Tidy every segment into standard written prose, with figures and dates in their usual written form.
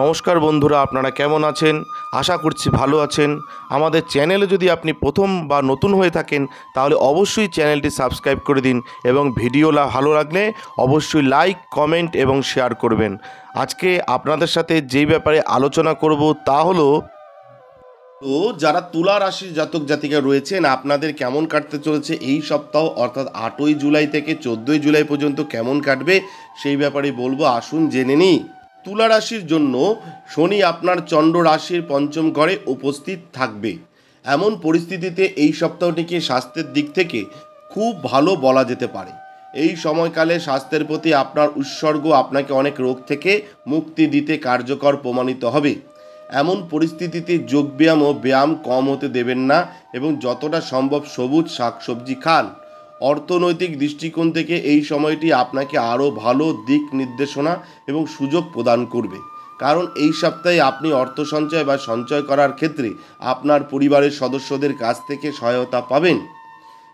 নমস্কার বন্ধুরা, আপনারা কেমন আছেন? আশা করছি ভালো আছেন। আমাদের চ্যানেলে যদি আপনি প্রথম বা নতুন হয়ে থাকেন তাহলে অবশ্যই চ্যানেলটি সাবস্ক্রাইব করে দিন এবং ভিডিও ভালো লাগলে অবশ্যই লাইক, কমেন্ট এবং শেয়ার করবেন। আজকে আপনাদের সাথে যেই ব্যাপারে আলোচনা করব তা হলো যারা তুলা রাশির জাতক জাতিকা রয়েছেন আপনাদের কেমন কাটতে চলেছে এই সপ্তাহ, অর্থাৎ 8ই জুলাই থেকে 14ই জুলাই পর্যন্ত কেমন কাটবে সেই ব্যাপারে বলবো। আসুন জেনে নিই। তুলা রাশির জন্য শনি আপনার চন্দ্র রাশির পঞ্চম ঘরে উপস্থিত থাকবে। এমন পরিস্থিতিতে এই সপ্তাহটিকে স্বাস্থ্যের দিক থেকে খুব ভালো বলা যেতে পারে। এই সময়কালে স্বাস্থ্যের প্রতি আপনার উৎসর্গ আপনাকে অনেক রোগ থেকে মুক্তি দিতে কার্যকর প্রমাণিত হবে। এমন পরিস্থিতিতে যোগব্যায়াম ও ব্যায়াম কম হতে দেবেন না এবং যতটা সম্ভব সবুজ শাকসবজি খান। অর্থনৈতিক দৃষ্টিকোণ থেকে এই সময়টি আপনাকে আরও ভালো দিক নির্দেশনা এবং সুযোগ প্রদান করবে, কারণ এই সপ্তাহে আপনি অর্থ সঞ্চয় বা সঞ্চয় করার ক্ষেত্রে আপনার পরিবারের সদস্যদের কাছ থেকে সহায়তা পাবেন।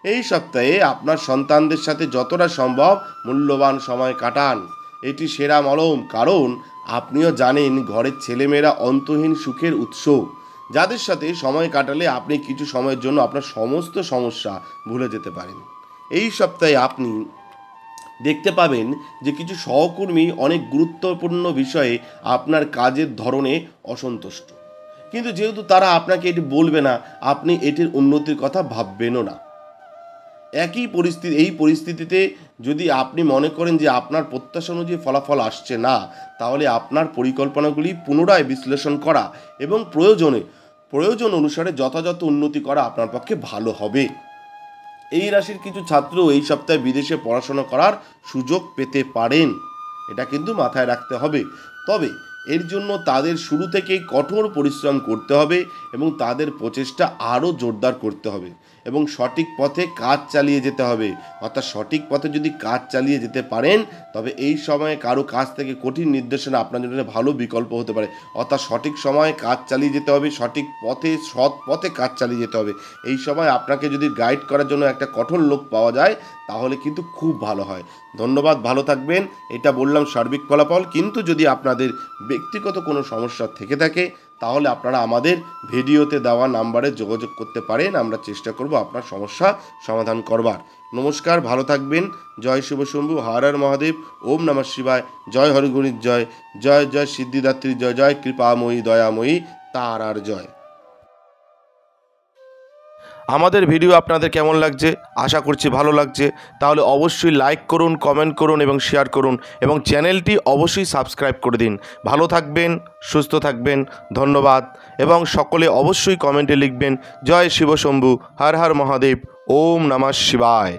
এই সপ্তাহে আপনার সন্তানদের সাথে যতটা সম্ভব মূল্যবান সময় কাটান। এটি সেরা মলম, কারণ আপনিও জানেন ঘরের ছেলেমেয়েরা অন্তহীন সুখের উৎস, যাদের সাথে সময় কাটালে আপনি কিছু সময়ের জন্য আপনার সমস্ত সমস্যা ভুলে যেতে পারেন। এই সপ্তাহে আপনি দেখতে পাবেন যে কিছু সহকর্মী অনেক গুরুত্বপূর্ণ বিষয়ে আপনার কাজের ধরনে অসন্তুষ্ট, কিন্তু যেহেতু তারা আপনাকে এটি বলবে না, আপনি এটির উন্নতির কথা ভাববেনও না। এই পরিস্থিতিতে যদি আপনি মনে করেন যে আপনার প্রত্যাশা অনুযায়ী ফলাফল আসছে না, তাহলে আপনার পরিকল্পনাগুলি পুনরায় বিশ্লেষণ করা এবং প্রয়োজন অনুসারে যথাযথ উন্নতি করা আপনার পক্ষে ভালো হবে। এই রাশির কিছু ছাত্র এই সপ্তাহে বিদেশে পড়াশোনা করার সুযোগ পেতে পারেন, এটা কিন্তু মাথায় রাখতে হবে। তবে এর জন্য তাদের শুরু থেকেই কঠোর পরিশ্রম করতে হবে এবং তাদের প্রচেষ্টা আরও জোরদার করতে হবে এবং সঠিক পথে কাজ চালিয়ে যেতে হবে। অর্থাৎ সঠিক পথে যদি কাজ চালিয়ে যেতে পারেন তবে এই সময়ে কারো কাছ থেকে কঠিন নির্দেশনা আপনার জন্য ভালো বিকল্প হতে পারে। অর্থাৎ সঠিক সময়ে কাজ চালিয়ে যেতে হবে, সঠিক পথে সৎ পথে কাজ চালিয়ে যেতে হবে। এই সময় আপনাকে যদি গাইড করার জন্য একটা কঠোর লোক পাওয়া যায় তাহলে কিন্তু খুব ভালো হয়। ধন্যবাদ, ভালো থাকবেন। এটা বললাম সার্বিক ফলাফল, কিন্তু যদি আপনাদের ব্যক্তিগত কোনো সমস্যা থেকে থাকে তাহলে আপনারা আমাদের ভিডিওতে দেওয়া নাম্বারে যোগাযোগ করতে পারেন। আমরা চেষ্টা করব আপনার সমস্যা সমাধান করবার। নমস্কার, ভালো থাকবেন। জয় শিব শম্ভু, হর হর মহাদেব, ওম নমঃ শিবায়, জয় হরিগণিত জয়, জয় জয় সিদ্ধিদাত্রী জয়, জয় কৃপাময়ী দয়াময়ী তারার জয়। আমাদের ভিডিও আপনাদের কেমন লাগছে? আশা করছি ভালো লাগছে। তাহলে অবশ্যই লাইক করুন, কমেন্ট করুন এবং শেয়ার করুন এবং চ্যানেলটি অবশ্যই সাবস্ক্রাইব করে দিন। ভালো থাকবেন, সুস্থ থাকবেন, ধন্যবাদ। এবং সকলে অবশ্যই কমেন্টে লিখবেন জয় শিব শম্ভু, হর হর মহাদেব, ওম নমঃ শিবায়।